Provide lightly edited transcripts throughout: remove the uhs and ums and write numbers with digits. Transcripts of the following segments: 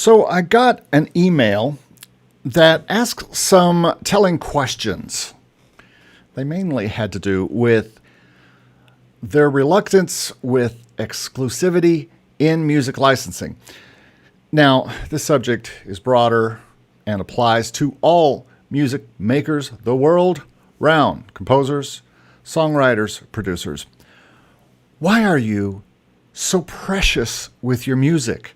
So I got an email that asked some telling questions. They mainly had to do with their reluctance with exclusivity in music licensing. Now, this subject is broader and applies to all music makers the world round, composers, songwriters, producers. Why are you so precious with your music?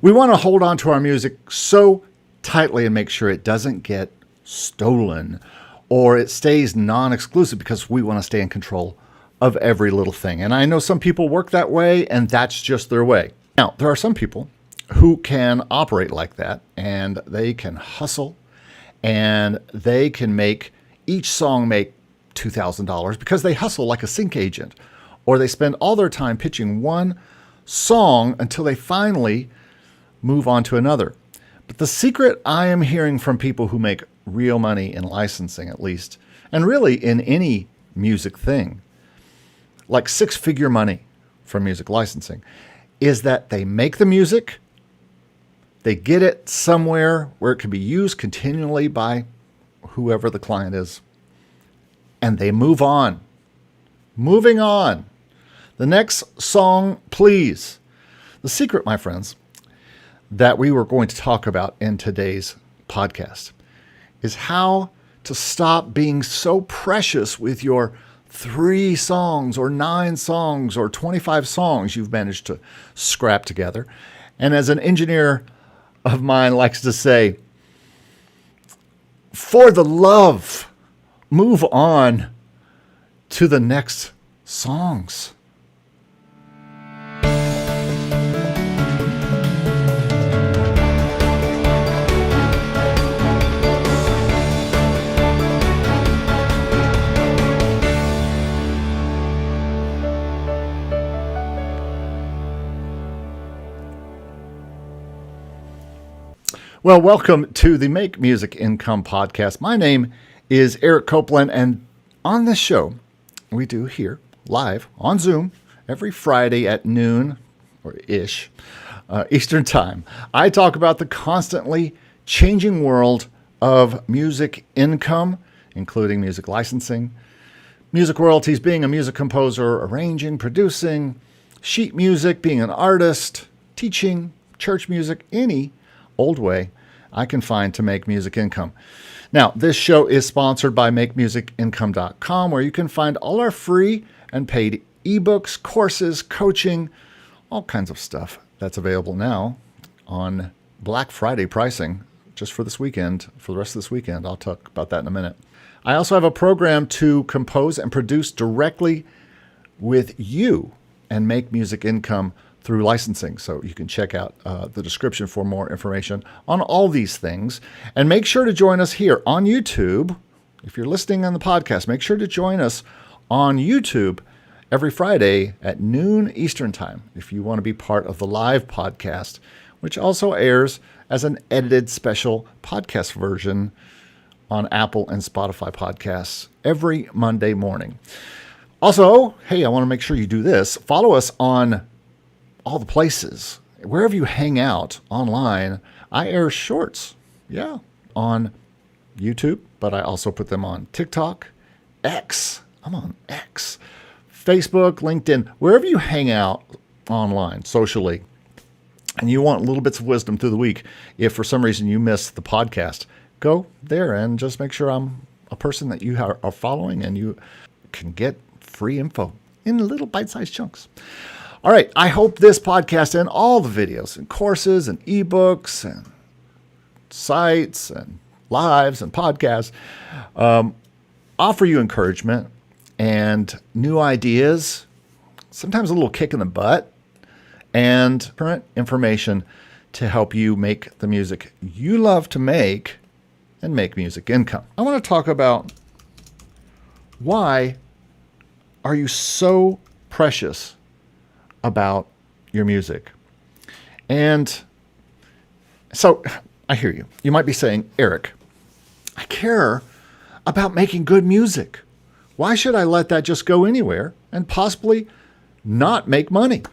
We want to hold on to our music so tightly and make sure it doesn't get stolen or it stays non-exclusive because we want to stay in control of every little thing. And I know some people work that way and that's just their way. Now, there are some people who can operate like that and they can hustle and they can make each song make $2,000 because they hustle like a sync agent, or they spend all their time pitching one song until they finally move on to another. But the secret I am hearing from people who make real money in licensing, at least, and really in any music thing, like six-figure money from music licensing, is that they make the music, they get it somewhere where it can be used continually by whoever the client is, and they move on. Moving on. The next song, please. The secret, my friends, that we were going to talk about in today's podcast is how to stop being so precious with your 3 songs or 9 songs or 25 songs you've managed to scrap together. And as an engineer of mine likes to say, for the love, move on to the next songs. Well, welcome to the Make Music Income podcast. My name is Eric Copeland, and on this show, we do here live on Zoom every Friday at noon or ish Eastern Time. I talk about the constantly changing world of music income, including music licensing, music royalties, being a music composer, arranging, producing, sheet music, being an artist, teaching, church music, any old way I can find to make music income. Now, this show is sponsored by MakeMusicIncome.com, where you can find all our free and paid ebooks, courses, coaching, all kinds of stuff that's available now on Black Friday pricing just for this weekend, for the rest of this weekend. I'll talk about that in a minute. I also have a program to compose and produce directly with you and make music income through licensing. So you can check out the description for more information on all these things. And make sure to join us here on YouTube. If you're listening on the podcast, make sure to join us on YouTube every Friday at noon Eastern Time if you want to be part of the live podcast, which also airs as an edited special podcast version on Apple and Spotify podcasts every Monday morning. Also, hey, I want to make sure you do this. Follow us on all the places. Wherever you hang out online, I air shorts, on YouTube, but I also put them on TikTok, X, I'm on X, Facebook, LinkedIn, wherever you hang out online, socially, and you want little bits of wisdom through the week. If for some reason you miss the podcast, go there and just make sure I'm a person that you are following and you can get free info in little bite-sized chunks. All right, I hope this podcast and all the videos and courses and ebooks and sites and lives and podcasts offer you encouragement and new ideas, sometimes a little kick in the butt, and current information to help you make the music you love to make and make music income. I want to talk about why are you so precious about your music. And so I hear you. You might be saying, Eric, I care about making good music. Why should I let that just go anywhere and possibly not make money?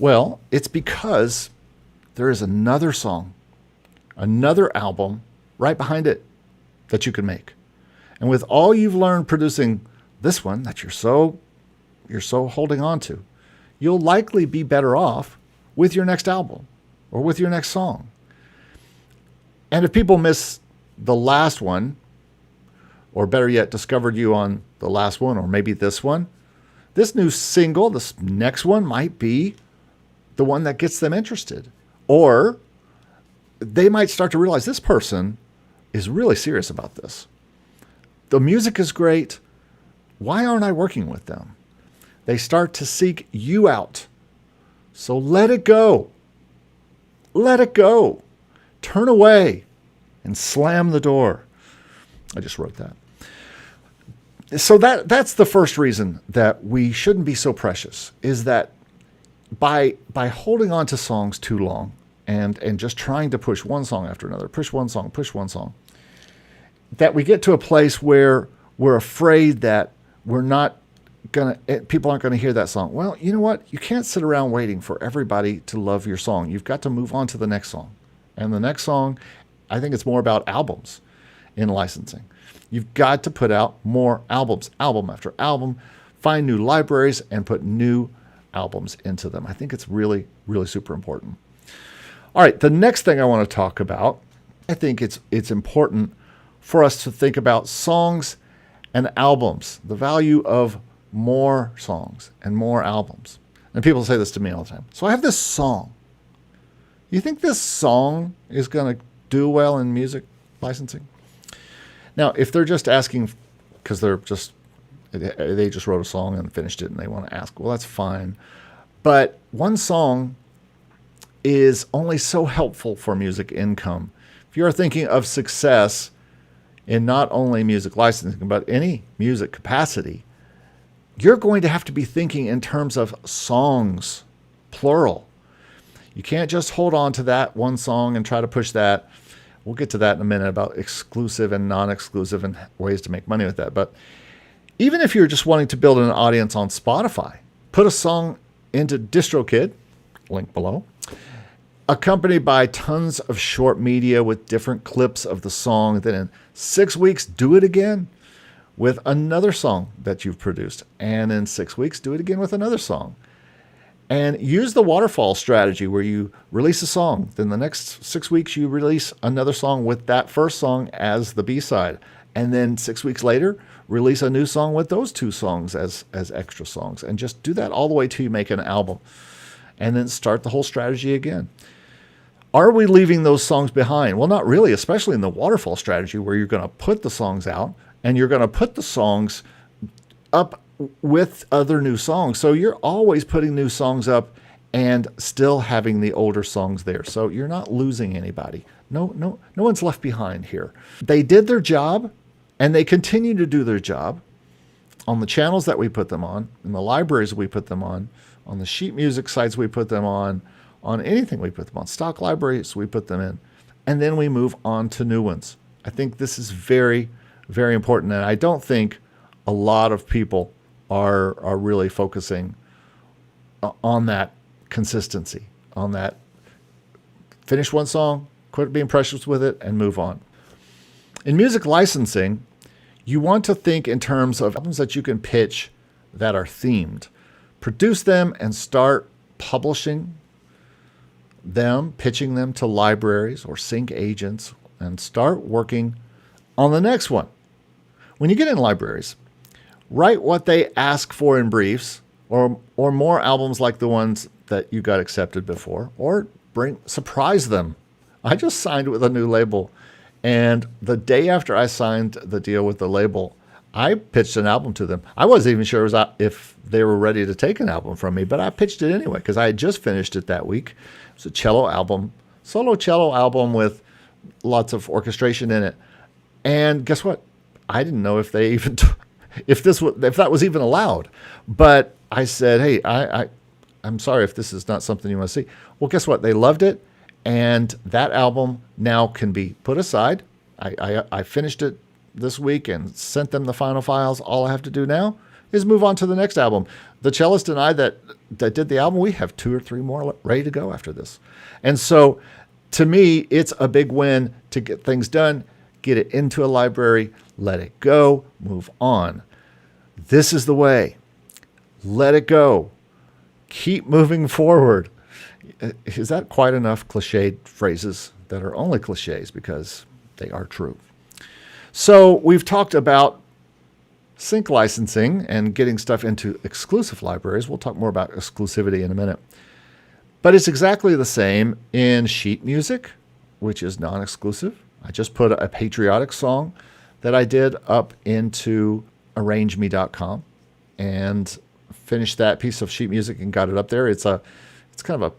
Well, it's because there is another song, another album right behind it that you can make. And with all you've learned producing this one that you're so holding on to, you'll likely be better off with your next album or with your next song. And if people miss the last one, or better yet, discovered you on the last one, or maybe this one, this new single, this next one might be the one that gets them interested. Or they might start to realize this person is really serious about this. The music is great. Why aren't I working with them? They start to seek you out. So let it go. Let it go. Turn away and slam the door. I just wrote that. So that's the first reason that we shouldn't be so precious, is that by holding on to songs too long and just trying to push one song after another, push one song, that we get to a place where we're afraid that people aren't gonna hear that song. Well, you know what? You can't sit around waiting for everybody to love your song. You've got to move on to the next song. And the next song, I think it's more about albums in licensing. You've got to put out more albums, album after album, find new libraries and put new albums into them. I think it's really, really super important. All right, the next thing I want to talk about, I think it's important for us to think about songs and albums, the value of more songs and more albums. And people say this to me all the time. So I have this song. You think this song is going to do well in music licensing? Now, if they're just asking because they just wrote a song and finished it and they want to ask, well, that's fine. But one song is only so helpful for music income. If you're thinking of success in not only music licensing, but any music capacity, you're going to have to be thinking in terms of songs, plural. You can't just hold on to that one song and try to push that. We'll get to that in a minute about exclusive and non-exclusive and ways to make money with that. But even if you're just wanting to build an audience on Spotify, put a song into DistroKid, link below, accompanied by tons of short media with different clips of the song. Then in 6 weeks, do it again with another song that you've produced. And in 6 weeks, do it again with another song. And use the waterfall strategy where you release a song. Then the next 6 weeks, you release another song with that first song as the B-side. And then 6 weeks later, release a new song with those two songs as extra songs. And just do that all the way till you make an album. And then start the whole strategy again. Are we leaving those songs behind? Well, not really, especially in the waterfall strategy where you're going to put the songs out and you're going to put the songs up with other new songs. So you're always putting new songs up and still having the older songs there. So you're not losing anybody. No one's left behind here. They did their job and they continue to do their job on the channels that we put them on, in the libraries we put them on the sheet music sites we put them on anything we put them on, stock libraries we put them in, and then we move on to new ones. I think this is very, very important. And I don't think a lot of people are really focusing on that consistency, on that finish one song, quit being precious with it, and move on. In music licensing, you want to think in terms of albums that you can pitch that are themed. Produce them and start publishing them, pitching them to libraries or sync agents, and start working on the next one. When you get in libraries, write what they ask for in briefs, or more albums like the ones that you got accepted before, or surprise them. I just signed with a new label, and the day after I signed the deal with the label, I pitched an album to them. I wasn't even sure if they were ready to take an album from me, but I pitched it anyway because I had just finished it that week. It was a cello album, solo cello album with lots of orchestration in it. And guess what? I didn't know if they even if that was even allowed. But I said, hey, I'm sorry if this is not something you want to see. Well, guess what? They loved it, and that album now can be put aside. I finished it this week and sent them the final files. All I have to do now is move on to the next album. The cellist and I that did the album, we have 2 or 3 more ready to go after this. And so to me, it's a big win to get things done, get it into a library, let it go, move on. This is the way. Let it go. Keep moving forward. Is that quite enough cliched phrases that are only cliches because they are true? So we've talked about sync licensing and getting stuff into exclusive libraries. We'll talk more about exclusivity in a minute. But it's exactly the same in sheet music, which is non-exclusive. I just put a patriotic song that I did up into arrangeme.com and finished that piece of sheet music and got it up there. It's kind of a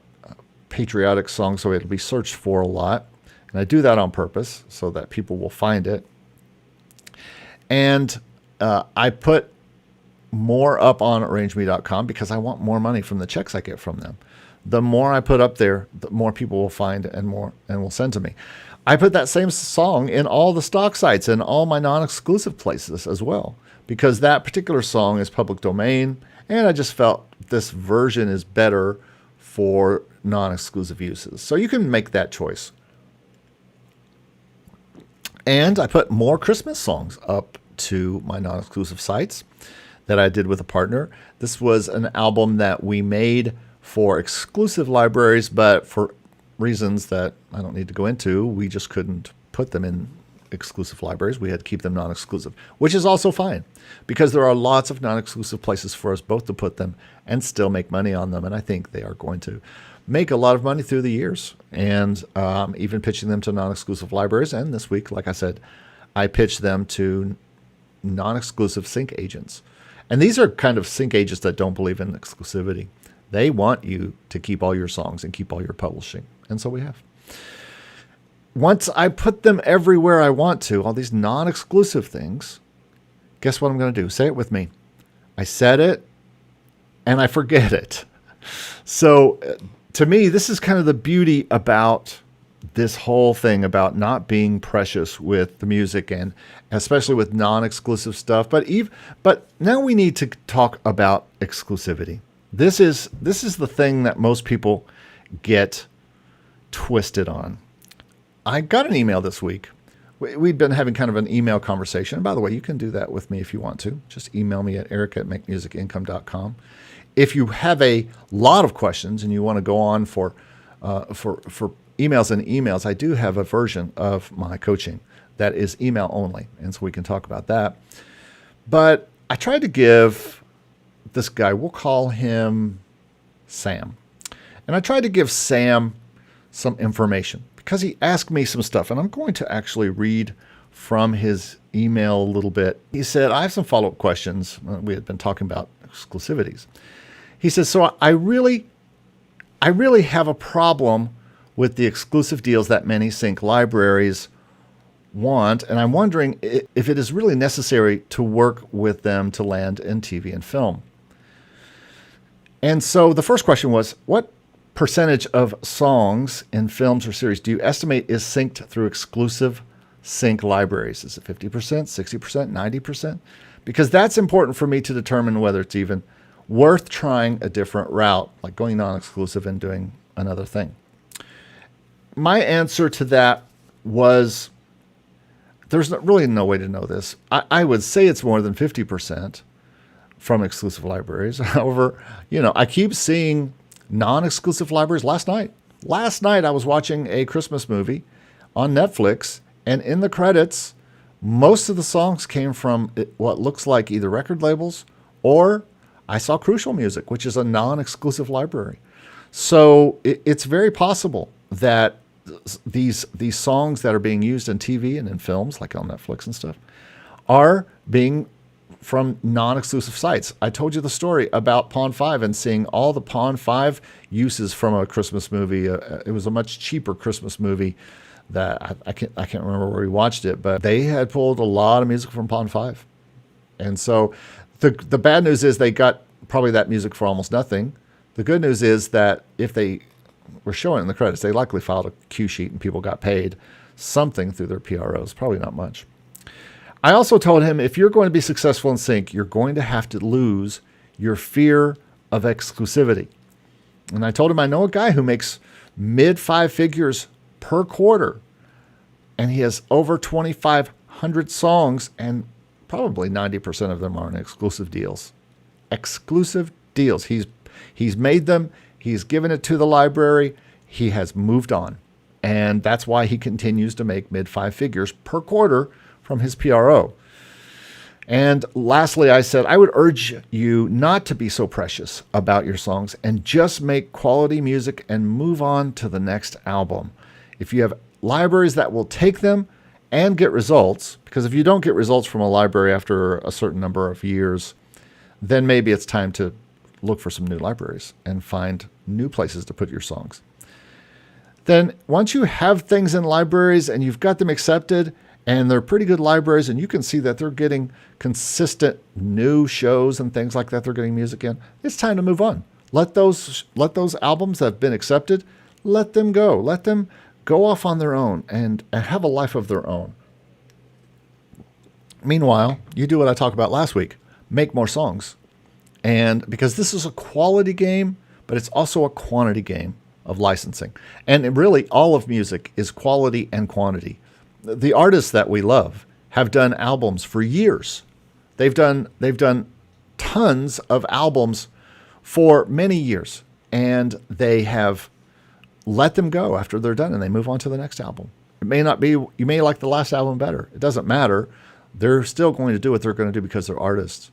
patriotic song, so it'll be searched for a lot. And I do that on purpose so that people will find it. And I put more up on arrangeme.com because I want more money from the checks I get from them. The more I put up there, the more people will find and will send to me. I put that same song in all the stock sites and all my non-exclusive places as well, because that particular song is public domain, and I just felt this version is better for non-exclusive uses. So you can make that choice. And I put more Christmas songs up to my non-exclusive sites that I did with a partner. This was an album that we made for exclusive libraries, but for reasons that I don't need to go into, we just couldn't put them in exclusive libraries. We had to keep them non-exclusive, which is also fine because there are lots of non-exclusive places for us both to put them and still make money on them. And I think they are going to make a lot of money through the years, and even pitching them to non-exclusive libraries. And this week, like I said, I pitched them to non-exclusive sync agents. And these are kind of sync agents that don't believe in exclusivity. They want you to keep all your songs and keep all your publishing. And so we have. Once I put them everywhere I want to, all these non-exclusive things, guess what I'm going to do? Say it with me. I said it and I forget it. So to me, this is kind of the beauty about this whole thing about not being precious with the music, and especially with non-exclusive stuff. But now we need to talk about exclusivity. This is the thing that most people get twisted on. I got an email this week. We'd been having kind of an email conversation. And by the way, you can do that with me if you want to. Just email me at eric@makemusicincome.com. If you have a lot of questions and you want to go on for emails and emails, I do have a version of my coaching that is email only, and so we can talk about that. But I tried to give this guy, we'll call him Sam, and I tried to give Sam some information because he asked me some stuff, and I'm going to actually read from his email a little bit. He said, I have some follow-up questions. We had been talking about exclusivities. He says, so I really have a problem with the exclusive deals that many sync libraries want, and I'm wondering if it is really necessary to work with them to land in TV and film. And so the first question was, what percentage of songs in films or series do you estimate is synced through exclusive sync libraries? Is it 50%, 60%, 90%? Because that's important for me to determine whether it's even worth trying a different route, like going non-exclusive and doing another thing. My answer to that was, there's really no way to know this. I would say it's more than 50% from exclusive libraries. However, I keep seeing non-exclusive libraries. Last night I was watching a Christmas movie on Netflix, and in the credits, most of the songs came from what looks like either record labels, or I saw Crucial Music, which is a non-exclusive library. So it's very possible that these songs that are being used in TV and in films, like on Netflix and stuff, are being from non-exclusive sites. I told you the story about Pawn 5 and seeing all the Pawn 5 uses from a Christmas movie. It was a much cheaper Christmas movie that I can't remember where we watched it, but they had pulled a lot of music from Pawn 5. And so the bad news is they got probably that music for almost nothing. The good news is that if they were showing it in the credits, they likely filed a Q sheet and people got paid something through their PROs, probably not much. I also told him if you're going to be successful in sync, you're going to have to lose your fear of exclusivity. And I told him I know a guy who makes mid 5 figures per quarter, and he has over 2,500 songs, and probably 90% of them are in exclusive deals. Exclusive deals. He's made them. He's given it to the library. He has moved on. And that's why he continues to make mid 5 figures per quarter from his PRO. And lastly, I said, I would urge you not to be so precious about your songs and just make quality music and move on to the next album. If you have libraries that will take them and get results, because if you don't get results from a library after a certain number of years, then maybe it's time to look for some new libraries and find new places to put your songs. Then once you have things in libraries and you've got them accepted, and they're pretty good libraries, and you can see that they're getting consistent new shows and things like that, they're getting music in, it's time to move on. Let those albums that have been accepted, let them go. Let them go off on their own and have a life of their own. Meanwhile, you do what I talked about last week. Make more songs. And because this is a quality game, but it's also a quantity game of licensing. And really, all of music is quality and quantity. The artists that we love have done albums for years. They've done tons of albums for many years, and they have let them go after they're done, and they move on to the next album. It may not be, you may like the last album better. It doesn't matter. They're still going to do what they're going to do because they're artists.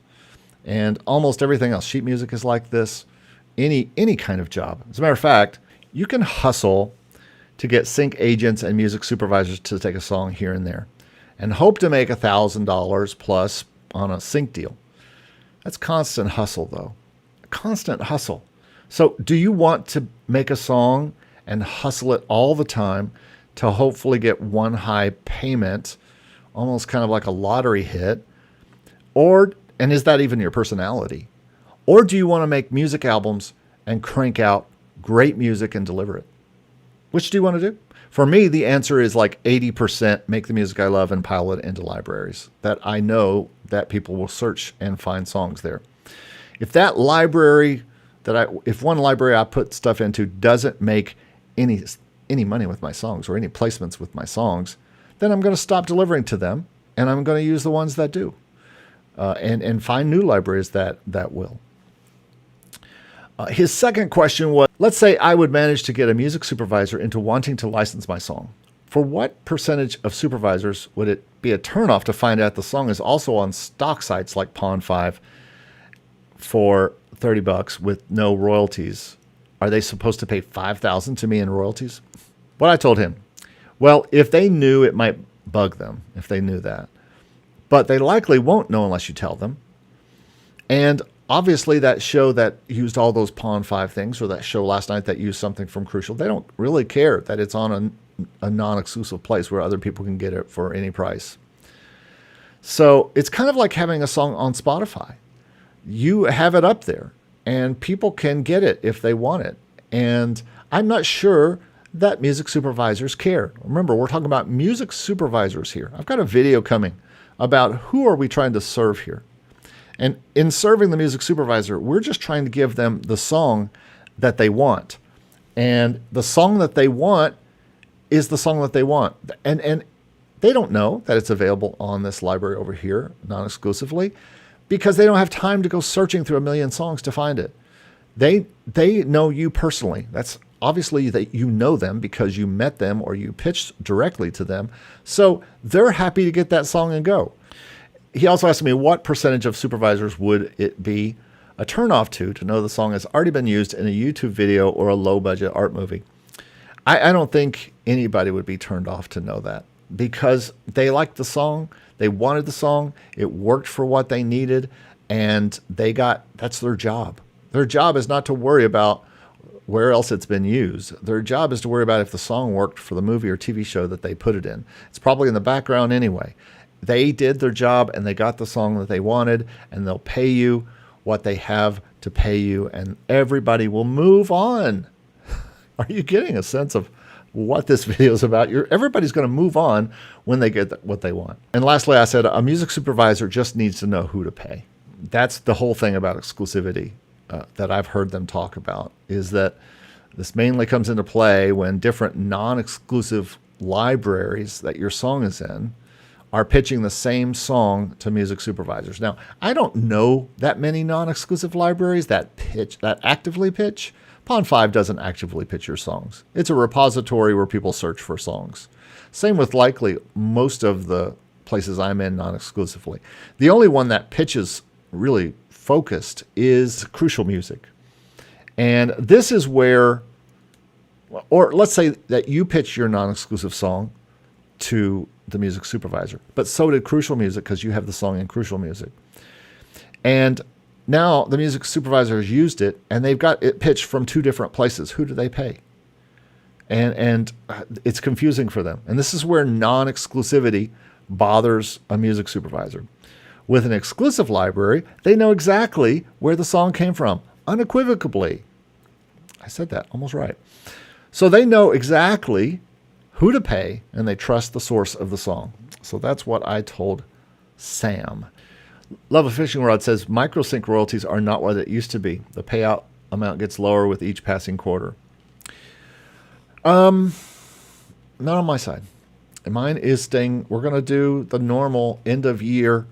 And almost everything else, sheet music is like this, any kind of job. As a matter of fact, you can hustle to get sync agents and music supervisors to take a song here and there and hope to make $1,000 plus on a sync deal. That's constant hustle, though. Constant hustle. So do you want to make a song and hustle it all the time to hopefully get one high payment, almost kind of like a lottery hit? And is that even your personality? Or do you want to make music albums and crank out great music and deliver it? Which do you want to do? For me, the answer is like 80% make the music I love and pile it into libraries that I know that people will search and find songs there. If that library if one library I put stuff into doesn't make any money with my songs or any placements with my songs, then I'm going to stop delivering to them, and I'm going to use the ones that do, and find new libraries that will. His second question was, let's say I would manage to get a music supervisor into wanting to license my song. For what percentage of supervisors would it be a turnoff to find out the song is also on stock sites like Pond5 for $30 with no royalties? Are they supposed to pay $5,000 to me in royalties? What I told him, well, if they knew, it might bug them if they knew that. But they likely won't know unless you tell them. And obviously, that show that used all those Pond5 things, or that show last night that used something from Crucial, they don't really care that it's on a non-exclusive place where other people can get it for any price. So it's kind of like having a song on Spotify. You have it up there, and people can get it if they want it. And I'm not sure that music supervisors care. Remember, we're talking about music supervisors here. I've got a video coming about who are we trying to serve here. And in serving the music supervisor, we're just trying to give them the song that they want. And the song that they want is the song that they want. And they don't know that it's available on this library over here, non-exclusively, because they don't have time to go searching through a million songs to find it. They know you personally. That's obviously that you know them because you met them or you pitched directly to them. So they're happy to get that song and go. He also asked me what percentage of supervisors would it be a turnoff to know the song has already been used in a YouTube video or a low-budget art movie. I don't think anybody would be turned off to know that because they liked the song, they wanted the song, it worked for what they needed, and that's their job. Their job is not to worry about where else it's been used. Their job is to worry about if the song worked for the movie or TV show that they put it in. It's probably in the background anyway. They did their job and they got the song that they wanted, and they'll pay you what they have to pay you, and everybody will move on. Are you getting a sense of what this video is about. Everybody's going to move on when they get what they want. And lastly, I said a music supervisor just needs to know who to pay. That's the whole thing about exclusivity that I've heard them talk about, is that this mainly comes into play when different non-exclusive libraries that your song is in are pitching the same song to music supervisors. Now, I don't know that many non-exclusive libraries that actively pitch. Pond5 doesn't actively pitch your songs. It's a repository where people search for songs. Same with likely most of the places I'm in non-exclusively. The only one that pitches really focused is Crucial Music. And this is where, or let's say that you pitch your non-exclusive song to the music supervisor, but so did Crucial Music because you have the song in Crucial Music. And now the music supervisor has used it and they've got it pitched from two different places. Who do they pay? And it's confusing for them. And this is where non-exclusivity bothers a music supervisor. With an exclusive library, they know exactly where the song came from, unequivocally. I said that almost right. So they know exactly who to pay, and they trust the source of the song. So that's what I told Sam. Love of Fishing Rod says, microsync royalties are not what it used to be. The payout amount gets lower with each passing quarter. Not on my side. Mine is staying, we're going to do the normal end of year,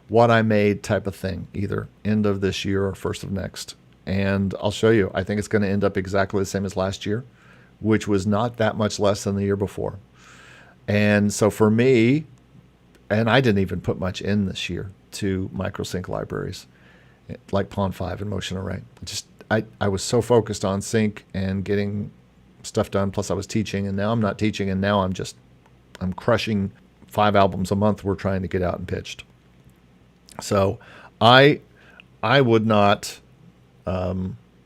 what I made type of thing, either end of this year or first of next. And I'll show you. I think it's going to end up exactly the same as last year, which was not that much less than the year before. And so for me, and I didn't even put much in this year to microsync libraries like Pond5 and Motion Array. I was so focused on sync and getting stuff done. Plus I was teaching, and now I'm not teaching, and now I'm crushing 5 albums a month we're trying to get out and pitched. So I would not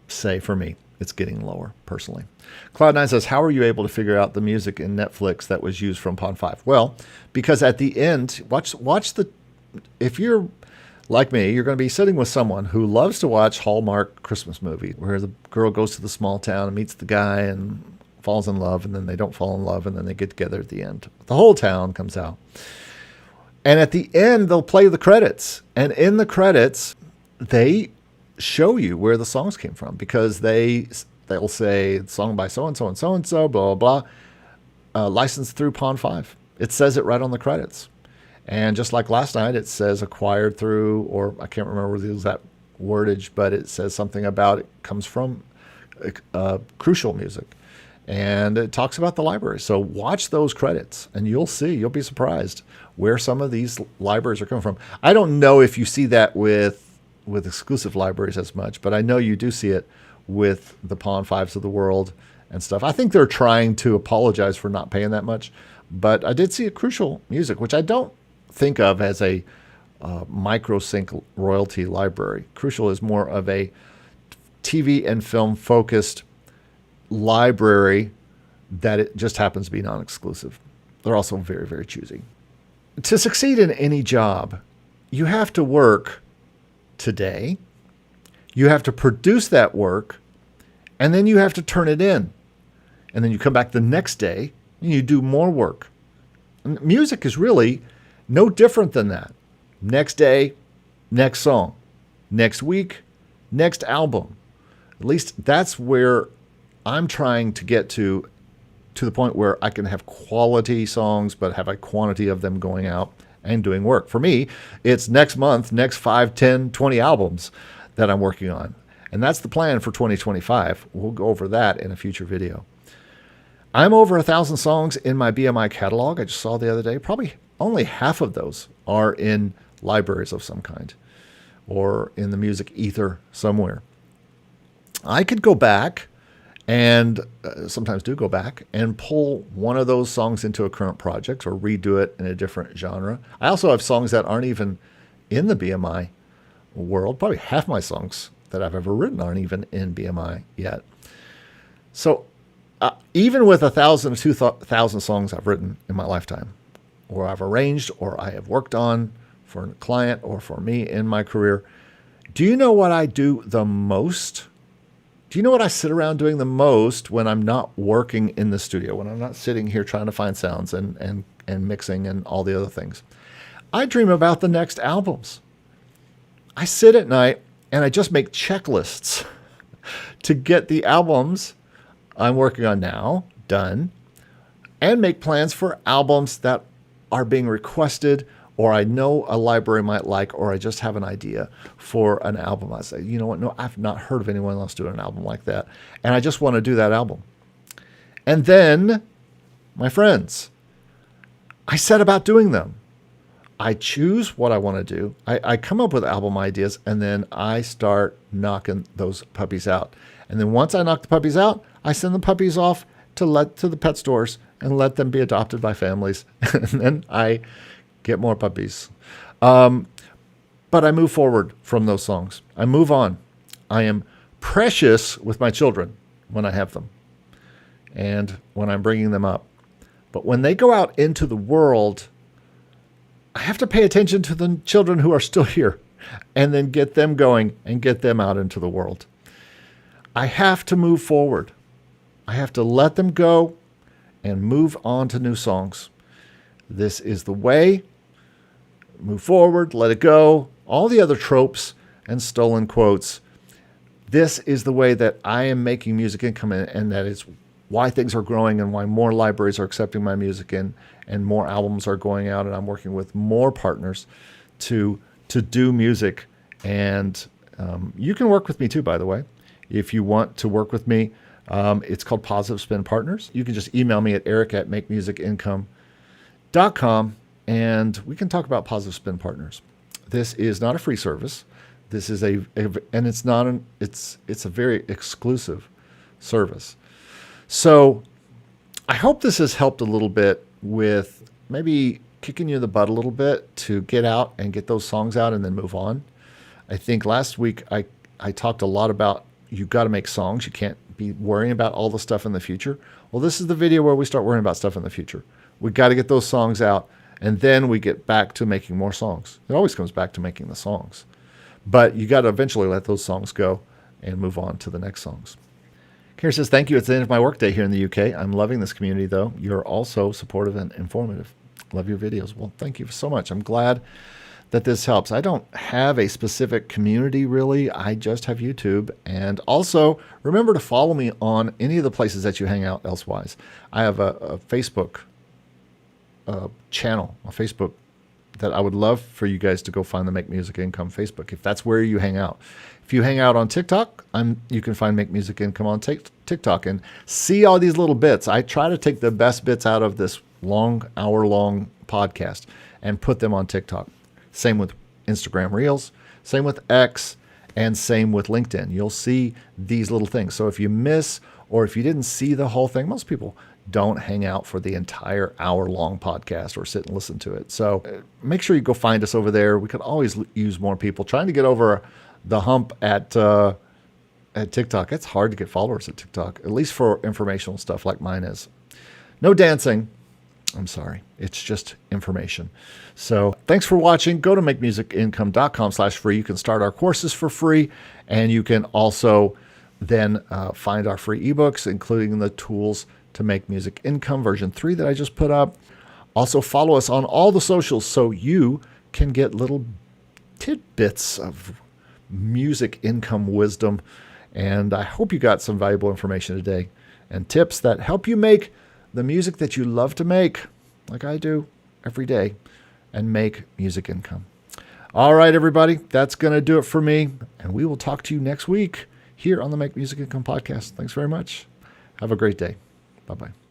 say for me it's getting lower personally. Cloud9 says, how are you able to figure out the music in Netflix that was used from Pond5? Well, because at the end, if you're like me, you're going to be sitting with someone who loves to watch Hallmark Christmas movie, where the girl goes to the small town and meets the guy and falls in love, and then they don't fall in love, and then they get together at the end. The whole town comes out. And at the end, they'll play the credits. And in the credits, they show you where the songs came from, because they'll say song by so-and-so and so-and-so, blah, blah, blah, licensed through Pond5. It says it right on the credits. And just like last night, it says acquired through, or I can't remember the exact wordage, but it says something about it comes from Crucial Music. And it talks about the library. So watch those credits and you'll be surprised where some of these libraries are coming from. I don't know if you see that with exclusive libraries as much, but I know you do see it with the Pond5s of the world and stuff. I think they're trying to apologize for not paying that much, but I did see a Crucial Music, which I don't think of as a microsync royalty library. Crucial is more of a TV and film focused library that it just happens to be non-exclusive. They're also very, very choosy. To succeed in any job, you have to work today, you have to produce that work, and then you have to turn it in. And then you come back the next day and you do more work. And music is really no different than that. Next day, next song. Next week, next album. At least that's where I'm trying to get to the point where I can have quality songs, but have a quantity of them going out and doing work. For me, it's next month, next 5, 10, 20 albums that I'm working on. And that's the plan for 2025. We'll go over that in a future video. I'm over 1,000 songs in my BMI catalog. I just saw the other day. Probably only half of those are in libraries of some kind or in the music ether somewhere. I could go back and sometimes do go back and pull one of those songs into a current project or redo it in a different genre. I also have songs that aren't even in the BMI world. Probably half my songs that I've ever written aren't even in BMI yet. So even with 1,000 to 2,000 songs I've written in my lifetime, or I've arranged, or I have worked on for a client or for me in my career, do you know what I do the most Do you know what I sit around doing the most when I'm not working in the studio, when I'm not sitting here trying to find sounds and mixing and all the other things? I dream about the next albums. I sit at night and I just make checklists to get the albums I'm working on now done and make plans for albums that are being requested or I know a library might like, or I just have an idea for an album. I say, you know what? No, I've not heard of anyone else doing an album like that. And I just want to do that album. And then, my friends, I set about doing them. I choose what I want to do. I come up with album ideas, and then I start knocking those puppies out. And then once I knock the puppies out, I send the puppies off to the pet stores and let them be adopted by families. And then I get more puppies. But I move forward from those songs. I move on. I am precious with my children when I have them and when I'm bringing them up. But when they go out into the world, I have to pay attention to the children who are still here and then get them going and get them out into the world. I have to move forward. I have to let them go and move on to new songs. This is the way. Move forward, let it go. All the other tropes and stolen quotes. This is the way that I am making music income, and that is why things are growing and why more libraries are accepting my music and more albums are going out, and I'm working with more partners to do music. And you can work with me too, by the way. If you want to work with me, it's called Positive Spin Partners. You can just email me at eric@makemusicincome.com, and we can talk about Positive Spin Partners. This is not a free service. This is and it's a very exclusive service. So I hope this has helped a little bit with maybe kicking you in the butt a little bit to get out and get those songs out and then move on. I think last week I talked a lot about you've got to make songs. You can't be worrying about all the stuff in the future. Well, this is the video where we start worrying about stuff in the future. We got to get those songs out, and then we get back to making more songs. It always comes back to making the songs. But you got to eventually let those songs go and move on to the next songs. Karen says, thank you. It's the end of my workday here in the UK. I'm loving this community, though. You're also supportive and informative. Love your videos. Well, thank you so much. I'm glad that this helps. I don't have a specific community, really. I just have YouTube. And also, remember to follow me on any of the places that you hang out elsewise. I have a Facebook channel, a Facebook that I would love for you guys to go find the Make Music Income Facebook, if that's where you hang out. If you hang out on TikTok, you can find Make Music Income on TikTok and see all these little bits. I try to take the best bits out of this hour-long podcast and put them on TikTok. Same with Instagram Reels, same with X, and same with LinkedIn. You'll see these little things. So if you miss or if you didn't see the whole thing, most people don't hang out for the entire hour-long podcast or sit and listen to it. So make sure you go find us over there. We could always use more people. Trying to get over the hump at TikTok. It's hard to get followers at TikTok, at least for informational stuff like mine is. No dancing. I'm sorry. It's just information. So thanks for watching. Go to makemusicincome.com/free. You can start our courses for free, and you can also then find our free ebooks, including the tools to make music income version 3 that I just put up. Also follow us on all the socials so you can get little tidbits of music income wisdom. And I hope you got some valuable information today and tips that help you make the music that you love to make, like I do every day, and make music income. All right, everybody, that's going to do it for me. And we will talk to you next week here on the Make Music Income podcast. Thanks very much. Have a great day. Bye-bye.